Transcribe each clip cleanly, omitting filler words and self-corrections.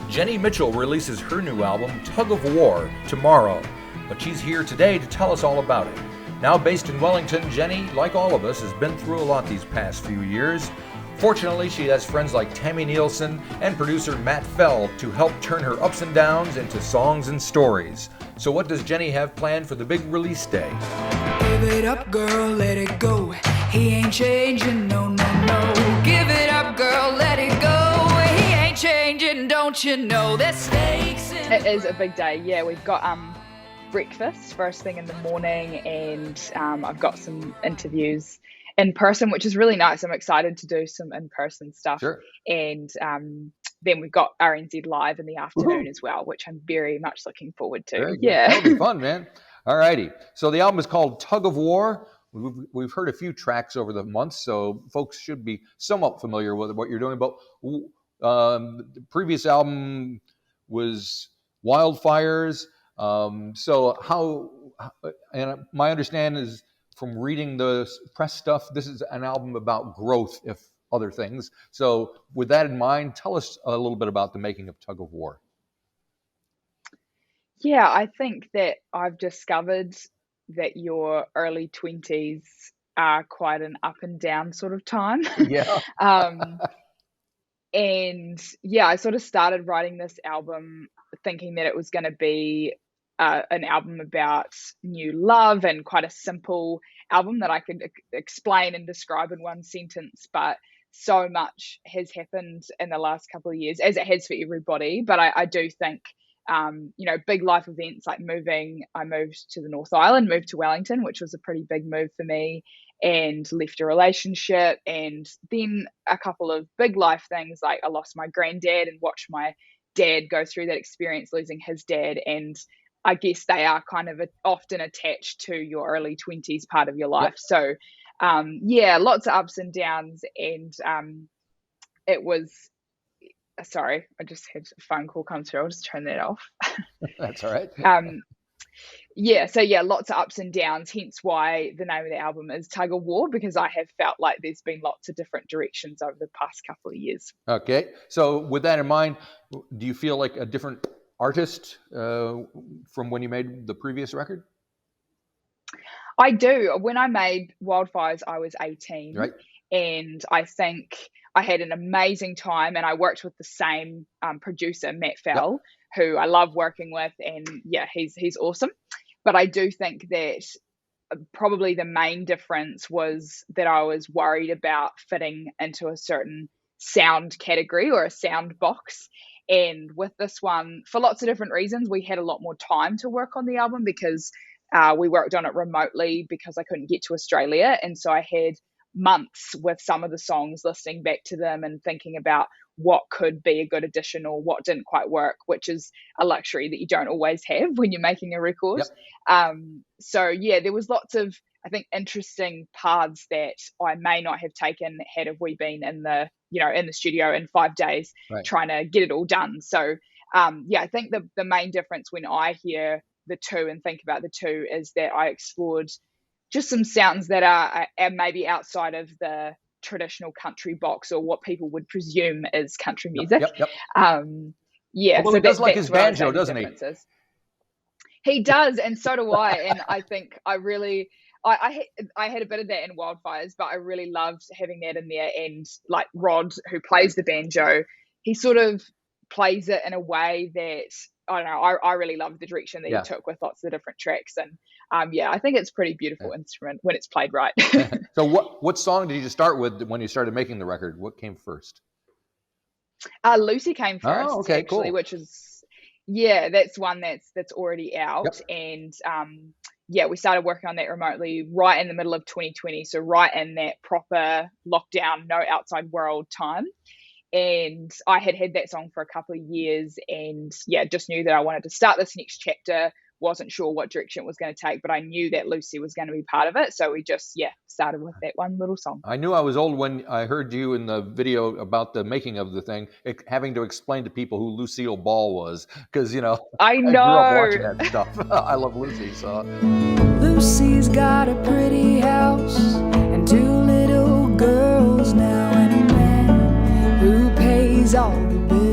Jenny Mitchell releases her new album, Tug of War, tomorrow, but she's here today to tell us all about it. Now based in Wellington, Jenny, like all of us, has been through a lot these past few years. Fortunately, she has friends like Tammy Nielsen and producer Matt Fell to help turn her ups and downs into songs and stories. So what does Jenny have planned for the big release day? Give it up, girl, let it go. He ain't changing, no, no, no. Give it up, girl, let it go. He ain't changing, don't you know? There's snakes in It is a big day, yeah. We've got breakfast first thing in the morning, and I've got some interviews in person, which is really nice. I'm excited to do some in-person stuff. Sure. And then we've got RNZ Live in the afternoon as well, which I'm very much looking forward to. Very good. Yeah. That'll be fun, man. All righty. So the album is called Tug of War. We've heard a few tracks over the months, so folks should be somewhat familiar with what you're doing. But the previous album was Wildfires. So how, and my understanding is from reading the press stuff, this is an album about growth, if other things. So with that in mind, tell us a little bit about the making of Tug of War. Yeah, I think that I've discovered that your early 20s are quite an up and down sort of time. Yeah. And yeah, I sort of started writing this album thinking that it was going to be an album about new love and quite a simple album that I could explain and describe in one sentence. But so much has happened in the last couple of years, as it has for everybody. But I do think, big life events like I moved to the North Island, moved to Wellington, which was a pretty big move for me, and left a relationship. And then a couple of big life things, like I lost my granddad and watched my dad go through that experience, losing his dad. And I guess they are kind of often attached to your early 20s part of your life. Yep. So, lots of ups and downs. And it was, sorry, I just had a phone call come through. I'll just turn that off. That's all right. Lots of ups and downs, hence why the name of the album is Tug of War, because I have felt like there's been lots of different directions over the past couple of years. Okay. So with that in mind, do you feel like a different artist from when you made the previous record? I do. When I made Wildfires, I was 18. Right. And I think I had an amazing time, and I worked with the same producer, Matt Fell, who I love working with, and yeah, he's awesome. But I do think that probably the main difference was that I was worried about fitting into a certain sound category or a sound box. And with this one, for lots of different reasons, we had a lot more time to work on the album because we worked on it remotely because I couldn't get to Australia. And so I had months with some of the songs, listening back to them and thinking about what could be a good addition or what didn't quite work, which is a luxury that you don't always have when you're making a record. Yep. There was lots of, I think, interesting paths that I may not have taken had we been in the studio in 5 days trying to get it all done. So I think the main difference when I hear the two and think about the two is that I explored just some sounds that are maybe outside of the traditional country box or what people would presume is country music. Yep. Although so he does like his banjo, doesn't he? He does, and so do I. And I think I had a bit of that in Wildfires, but I really loved having that in there. And like Rod, who plays the banjo, he sort of plays it in a way that, I don't know, I really love the direction that he took with lots of different tracks. And I think it's a pretty beautiful instrument when it's played right. So what song did you start with when you started making the record? What came first? Lucy came first, actually, cool. Which is, that's one that's already out. Yep. And we started working on that remotely right in the middle of 2020. So right in that proper lockdown, no outside world time. And I had that song for a couple of years and just knew that I wanted to start this next chapter. Wasn't sure what direction it was going to take, but I knew that Lucy was going to be part of it. So we just, started with that one little song. I knew I was old when I heard you in the video about the making of the thing, having to explain to people who Lucille Ball was. Because, I grew up watching that stuff. I love Lucy, so. Lucy's got a pretty house and 2 little girls now and a man who pays all the bills.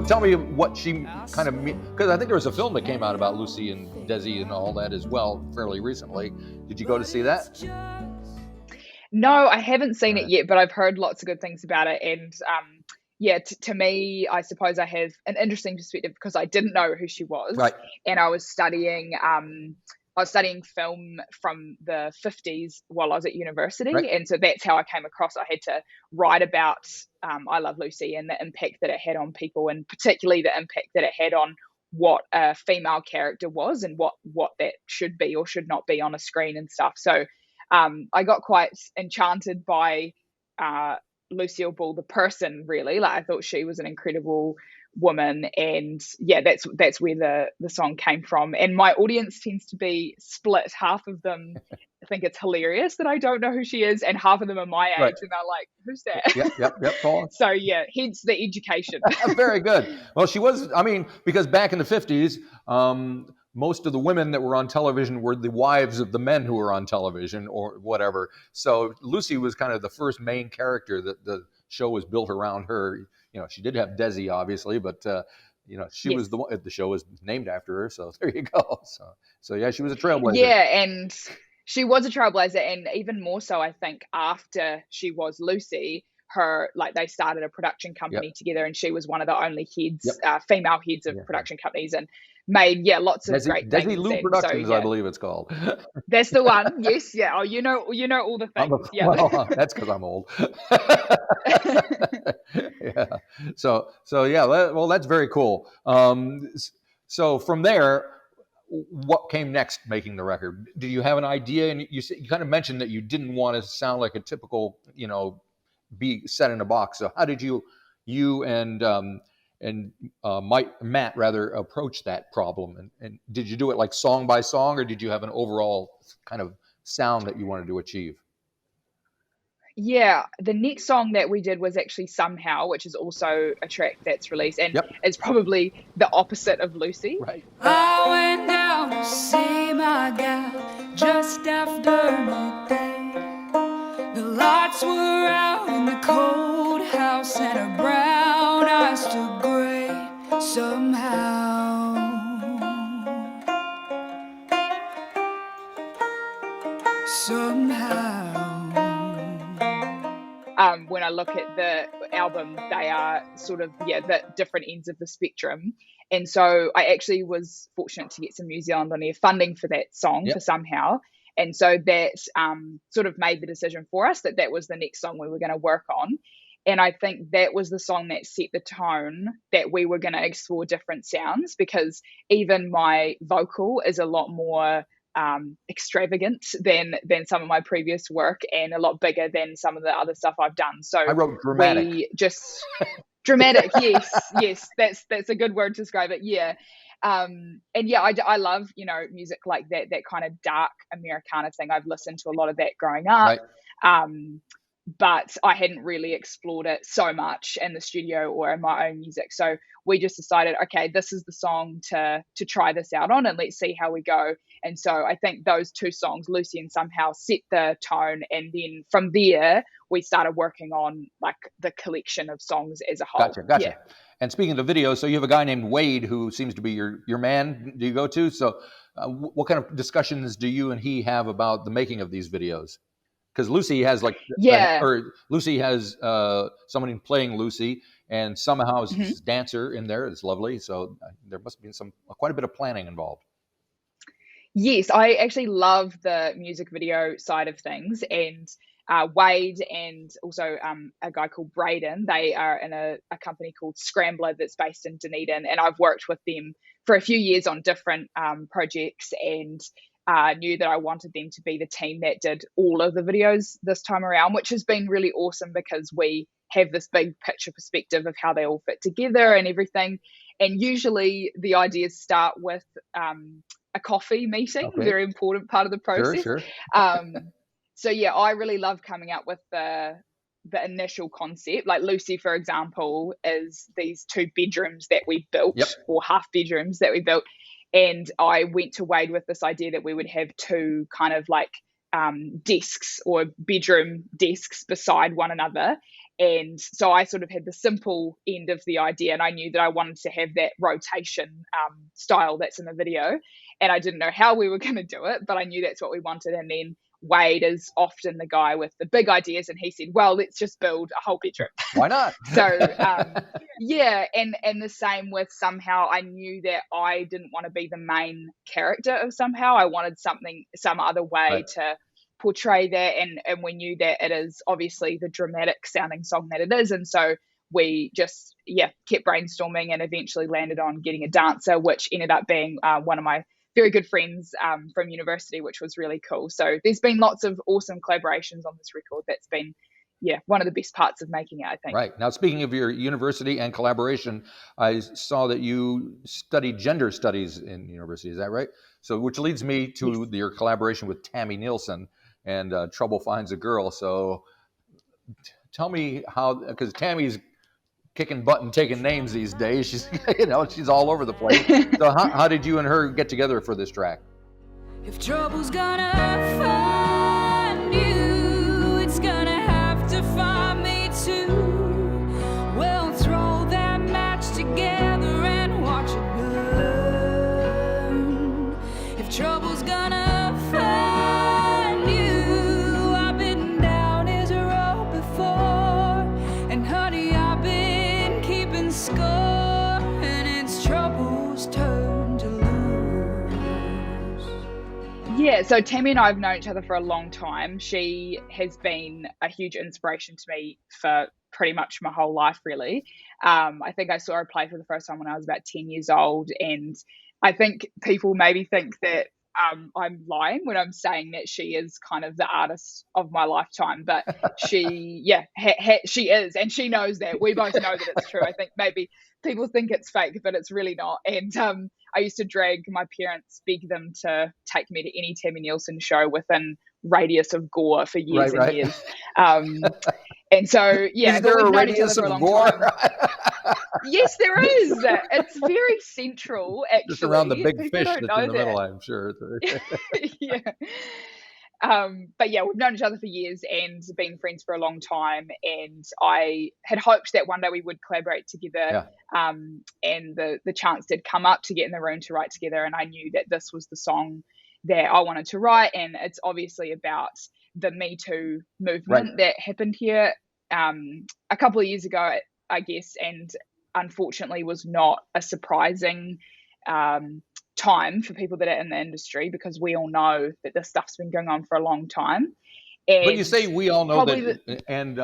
So tell me what she kind of, because I think there was a film that came out about Lucy and Desi and all that as well fairly recently. Did you go to see that? No, I haven't seen it Right. yet, but I've heard lots of good things about it. And yeah, to me, I suppose I have an interesting perspective because I didn't know who she was, Right. and I was studying film from the 50s while I was at university, Right. and so that's how I came across. I had to write about I Love Lucy and the impact that it had on people, and particularly the impact that it had on what a female character was and what that should be or should not be on a screen and stuff. So I got quite enchanted by uh, Lucille Ball, the person, really. Like, I thought she was an incredible woman, and yeah, that's where the song came from. And my audience tends to be split. Half of them think it's hilarious that I don't know who she is, and half of them are my age, Right. and they're like, "Who's that?" Yep. Go on. So yeah, hence the education. Very good. Well, she was, I mean, because back in the 50s, most of the women that were on television were the wives of the men who were on television or whatever. So Lucy was kind of the first main character that the show was built around her. She did have Desi, obviously, but she was Yes. the show was named after her. So there you go. So yeah, she was a trailblazer. Yeah, and she was a trailblazer, and even more so, I think, after she was Lucy, they started a production company together, and she was one of the only heads, female heads of production companies, and made lots of great Desi things. Lou And Productions, so, I believe it's called. that's the one. Yes, yeah. Oh, you know all the things. Yeah. Well, that's because I'm old. Yeah. So yeah. Well, that's very cool. So from there, what came next making the record? Do you have an idea? And you kind of mentioned that you didn't want to sound like a typical, be set in a box. So how did you and Matt rather approach that problem? And did you do it like song by song, or did you have an overall kind of sound that you wanted to achieve? Yeah, the next song that we did was actually Somehow, which is also a track that's released, and Yep. it's probably the opposite of Lucy. Right. I went down to see my gal just after midday. The lights were out in the cold house and her brown eyes stood gray. Somehow. When I look at the album, they are sort of the different ends of the spectrum. And so I actually was fortunate to get some New Zealand On Air funding for that song, for Somehow. And so that sort of made the decision for us that was the next song we were going to work on. And I think that was the song that set the tone that we were going to explore different sounds, because even my vocal is a lot more extravagant than some of my previous work, and a lot bigger than some of the other stuff I've done. So I wrote dramatic. we just dramatic. Yes, that's a good word to describe it. Yeah. And yeah, I love music like that kind of dark Americana thing. I've listened to a lot of that growing up. Right. But I hadn't really explored it so much in the studio or in my own music. So we just decided, okay, this is the song to try this out on, and let's see how we go. And so I think those two songs, Lucy and Somehow, set the tone. And then from there, we started working on like the collection of songs as a whole. Gotcha. Yeah. And speaking of videos, so you have a guy named Wade who seems to be your man. Do you go to? So what kind of discussions do you and he have about the making of these videos? Because Lucy has Lucy has someone playing Lucy, and somehow is a dancer in there. It's lovely. So there must be quite a bit of planning involved. Yes, I actually love the music video side of things, and Wade and also a guy called Braden, they are in a company called Scrambler that's based in Dunedin, and I've worked with them for a few years on different projects, and knew that I wanted them to be the team that did all of the videos this time around, which has been really awesome because we have this big picture perspective of how they all fit together and everything. And usually the ideas start with a coffee meeting, very important part of the process. Sure. So yeah, I really love coming up with the initial concept. Like Lucy, for example, is these 2 bedrooms that we built, or half bedrooms that we built. And I went to Wade with this idea that we would have 2 kind of like desks or bedroom desks beside one another. And so I sort of had the simple end of the idea, and I knew that I wanted to have that rotation style that's in the video. And I didn't know how we were going to do it, but I knew that's what we wanted. And then Wade is often the guy with the big ideas, and he said, well, let's just build a whole bedroom. Why not? So yeah, and the same with Somehow. I knew that I didn't want to be the main character of Somehow. I wanted some other way to portray that, and we knew that it is obviously the dramatic sounding song that it is. And so we just kept brainstorming and eventually landed on getting a dancer, which ended up being one of my very good friends from university, which was really cool. So there's been lots of awesome collaborations on this record. That's been one of the best parts of making it, I think. Right. Now, speaking of your university and collaboration, I saw that you studied gender studies in university. Is that right? So, which leads me to your collaboration with Tammy Nielsen and Trouble Finds a Girl. So tell me how, because Tammy's kicking butt and taking names these days. She's, she's all over the place. So how did you and her get together for this track? If trouble's gonna find you, it's gonna have to find me too. We'll throw that match together and watch it burn. If trouble's gonna find you, I've been down his road before, and honey, I've been keeping score, and it's trouble's turn to lose. Yeah, so Tammy and I have known each other for a long time. She has been a huge inspiration to me for pretty much my whole life, really. I think I saw her play for the first time when I was about 10 years old, and I think people maybe think that I'm lying when I'm saying that she is kind of the artist of my lifetime, but she, she is, and she knows that. We both know that it's true. I think maybe people think it's fake, but it's really not. And I used to drag my parents, beg them to take me to any Tammy Nielsen show within radius of Gore for years and years. And so, is there a radius of Gore? Yes, there is. It's very central, actually. Just around the big People fish don't that's in the know middle, that. I'm sure. Yeah. But yeah, we've known each other for years and been friends for a long time. And I had hoped that one day we would collaborate together. And the chance did come up to get in the room to write together. And I knew that this was the song that I wanted to write. And it's obviously about the Me Too movement that happened here a couple of years ago, I guess, and unfortunately was not a surprising time for people that are in the industry, because we all know that this stuff's been going on for a long time. And but you say we all know that, and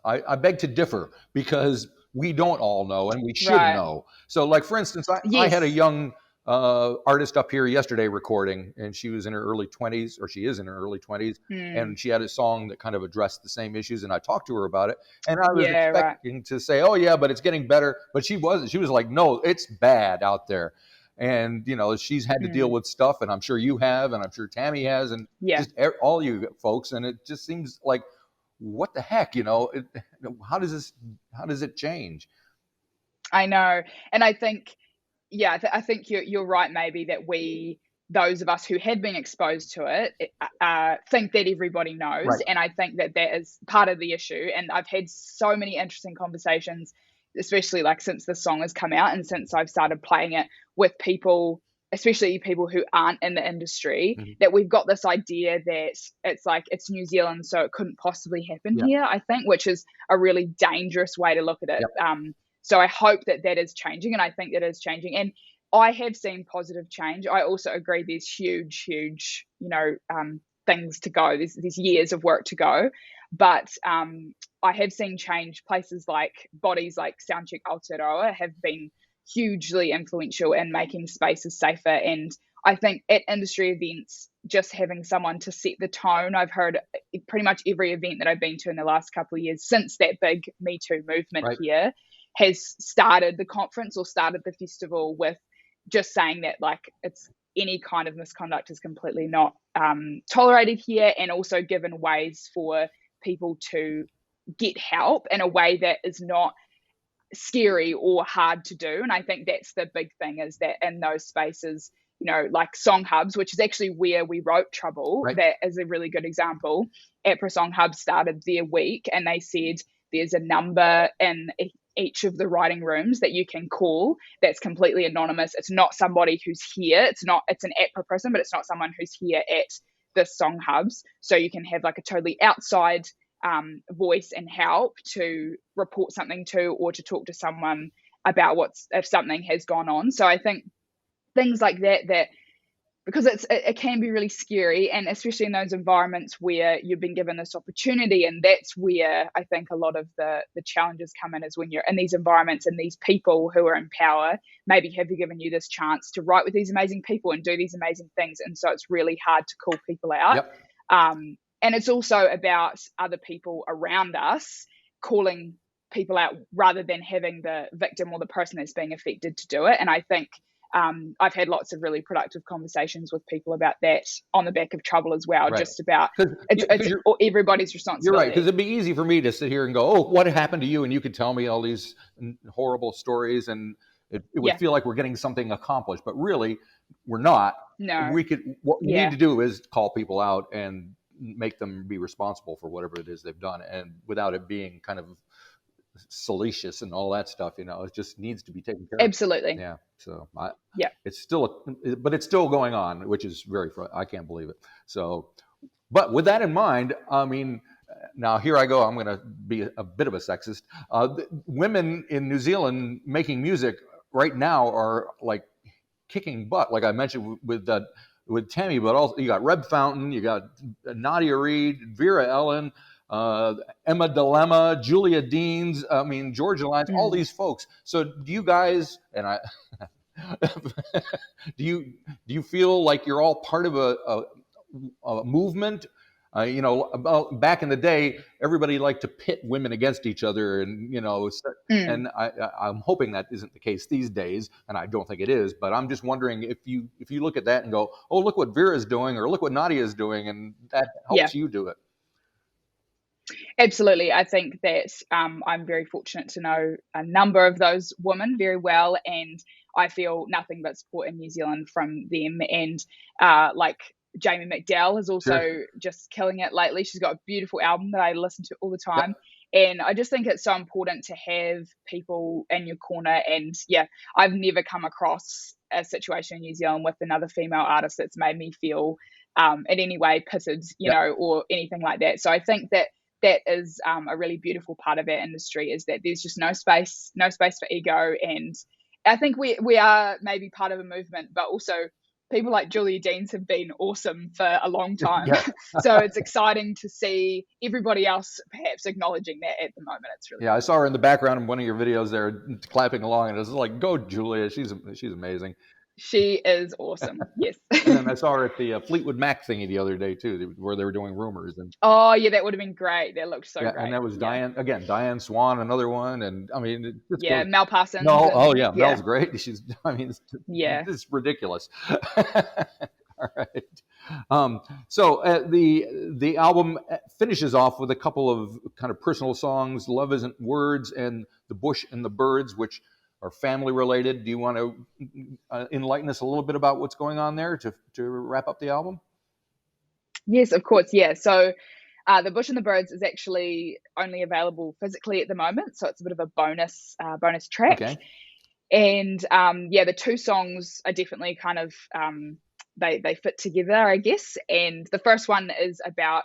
I beg to differ, because we don't all know, and we should know. So, like, for instance, I had a young artist up here yesterday recording, and she was in her early 20s, or she is in her early 20s, and she had a song that kind of addressed the same issues, and I talked to her about it, and I was expecting to say, oh yeah, but it's getting better, but she wasn't. She was like, no, it's bad out there. And she's had to deal with stuff, and I'm sure you have, and I'm sure Tammy has, and just all you folks, and it just seems like, what the heck, how does it change? I know, and I think I think you're right, maybe, that those of us who had been exposed to it think that everybody knows. And I think that is part of the issue. And I've had so many interesting conversations, especially like since the song has come out and since I've started playing it with people, especially people who aren't in the industry, that we've got this idea that it's like, it's New Zealand, so it couldn't possibly happen here, I think, which is a really dangerous way to look at it. So I hope that is changing, and I think that is changing. And I have seen positive change. I also agree there's huge, things to go. There's years of work to go. But I have seen change. Places like bodies like Soundcheck Aotearoa have been hugely influential in making spaces safer. And I think at industry events, just having someone to set the tone, I've heard pretty much every event that I've been to in the last couple of years since that big Me Too movement here has started the conference or started the festival with just saying that, like, it's any kind of misconduct is completely not tolerated here, and also given ways for people to get help in a way that is not scary or hard to do. And I think that's the big thing, is that in those spaces, like Song Hubs, which is actually where we wrote Trouble, that is a really good example. APRA Song Hub started their week, and they said there's a number in each of the writing rooms that you can call that's completely anonymous. It's not somebody who's here. It's an APRA person, but it's not someone who's here at the Song Hubs. So you can have like a totally outside voice and help to report something to, or to talk to someone about if something has gone on. So I think things like that because it can be really scary, and especially in those environments where you've been given this opportunity. And that's where I think a lot of the challenges come in, is when you're in these environments and these people who are in power maybe have given you this chance to write with these amazing people and do these amazing things. And so it's really hard to call people out. Yep. And it's also about other people around us calling people out rather than having the victim or the person that's being affected to do it. And I think I've had lots of really productive conversations with people about that on the back of trouble as well, Right. just about it's everybody's responsibility. You're right, because it'd be easy for me to sit here and go, oh, what happened to you? And you could tell me all these horrible stories, and it would feel like we're getting something accomplished, but really we're not. No. What we need to do is call people out and make them be responsible for whatever it is they've done, and without it being kind of salacious and all that stuff, it just needs to be taken care of. Absolutely. Yeah. So it's still going on, which is I can't believe it. So, but with that in mind, I mean, now here I go. I'm going to be a bit of a sexist. Women in New Zealand making music right now are like kicking butt, like I mentioned with Tammy, but also you got Reb Fountain, you got Nadia Reid, Vera Ellen, Emma Dilemma, Julia Deans, Georgia Lines, all these folks. So do you guys, and I, do you feel like you're all part of a movement? Back in the day, everybody liked to pit women against each other, and and I'm hoping that isn't the case these days, and I don't think it is. But I'm just wondering if you look at that and go, oh, look what Vera's doing, or look what Nadia is doing, and that helps you do it. Absolutely. I think that I'm very fortunate to know a number of those women very well, and I feel nothing but support in New Zealand from them. And like Jamie McDowell is also just killing it lately. She's got a beautiful album that I listen to all the time. Yep. And I just think it's so important to have people in your corner. And I've never come across a situation in New Zealand with another female artist that's made me feel in any way pitted, or anything like that. So I think that is a really beautiful part of our industry, is that there's just no space for ego. And I think we are maybe part of a movement, but also people like Julia Deans have been awesome for a long time. So it's exciting to see everybody else perhaps acknowledging that at the moment. It's really I saw her in the background in one of your videos there clapping along, and it was like, go Julia, she's amazing. She is awesome. Yes. And then I saw her at the Fleetwood Mac thingy the other day too, where they were doing Rumors. And oh yeah, that would have been great. That looked so great. And that was Diane Swan, another one, and I mean, Mel Parsons. Mel's great. She's, it's ridiculous. All right. So the album finishes off with a couple of kind of personal songs, "Love Isn't Words" and "The Bush and the Birds," which are family related. Do you want to enlighten us a little bit about what's going on there to wrap up the album? Yes, of course. Yeah. So The Bush and the Birds is actually only available physically at the moment. So it's a bit of a bonus track. Okay. And the two songs are definitely kind of, they fit together, I guess. And the first one is about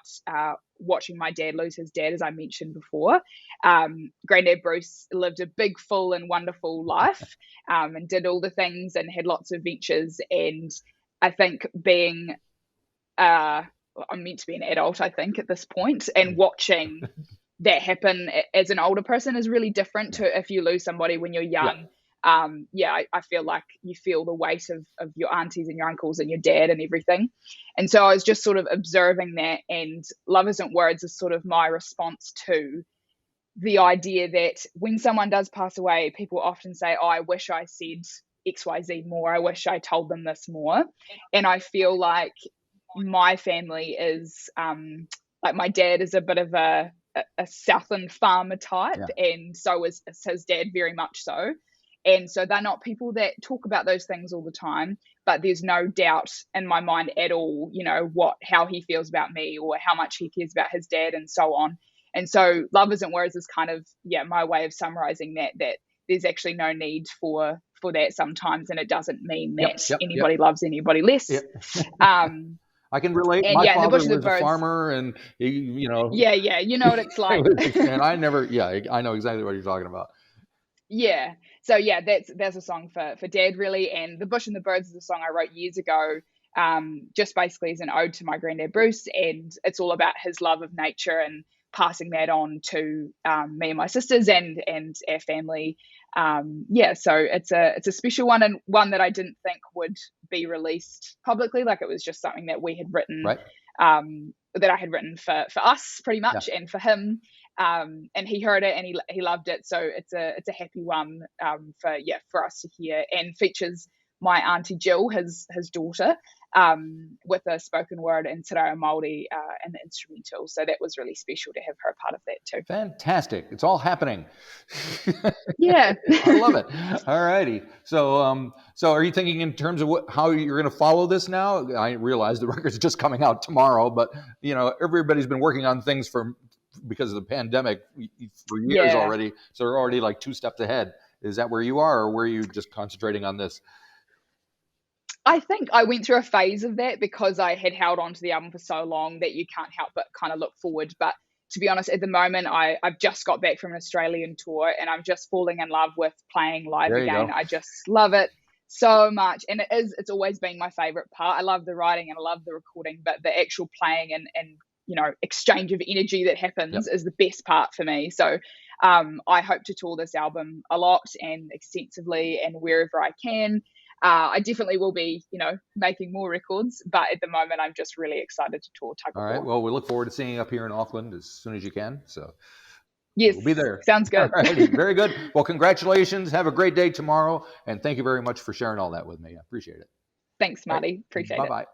watching my dad lose his dad, as I mentioned before. Granddad Bruce lived a big, full and wonderful life, and did all the things and had lots of adventures. And I think being, I'm meant to be an adult, I think, at this point, and watching that happen as an older person is really different to if you lose somebody when you're young. I feel like you feel the weight of your aunties and your uncles and your dad and everything. And so I was just sort of observing that, and Love Isn't Words is sort of my response to the idea that when someone does pass away, people often say, oh, I wish I said XYZ more. I wish I told them this more. And I feel like my family is, like my dad is a bit of a Southland farmer type, and so is his dad, very much so. And so they're not people that talk about those things all the time, but there's no doubt in my mind at all, how he feels about me or how much he cares about his dad and so on. And so Love Isn't Words is kind of, my way of summarizing that there's actually no need for that sometimes, and it doesn't mean that anybody loves anybody less. I can relate. And My and the father Bush was of the a Birds, farmer, and he, you know what it's like. And I never, I know exactly what you're talking about. Yeah. So that's a song for Dad, really. And The Bush and the Birds is a song I wrote years ago, just basically as an ode to my granddad Bruce, and it's all about his love of nature and passing that on to me and my sisters and our family. So it's a special one, and one that I didn't think would be released publicly. Like, it was just something that we had written, right. that I had written for us pretty much, and for him. And he heard it and he loved it. So it's a happy one for us to hear, and features my auntie Jill, his daughter, with a spoken word in Te Reo Māori and the instrumental. So that was really special to have her a part of that too. Fantastic. It's all happening. Yeah. I love it. All righty. So are you thinking in terms of how you're going to follow this now? I realize the record's just coming out tomorrow, but everybody's been working on things because of the pandemic for years already. So they're already like 2 steps ahead. Is that where you are, or were you just concentrating on this? I think I went through a phase of that because I had held on to the album for so long that you can't help but kind of look forward. But to be honest, at the moment, I've just got back from an Australian tour, and I'm just falling in love with playing live again. I just love it so much. And it's always been my favorite part. I love the writing and I love the recording, but the actual playing and exchange of energy that happens is the best part for me. So I hope to tour this album a lot and extensively and wherever I can. I definitely will be, making more records, but at the moment I'm just really excited to tour Tug of War. All right. Well, we look forward to seeing you up here in Auckland as soon as you can. So yes, we'll be there. Sounds good. All righty. Very good. Well, congratulations. Have a great day tomorrow. And thank you very much for sharing all that with me. I appreciate it. Thanks, Marty. Appreciate it. Bye-bye.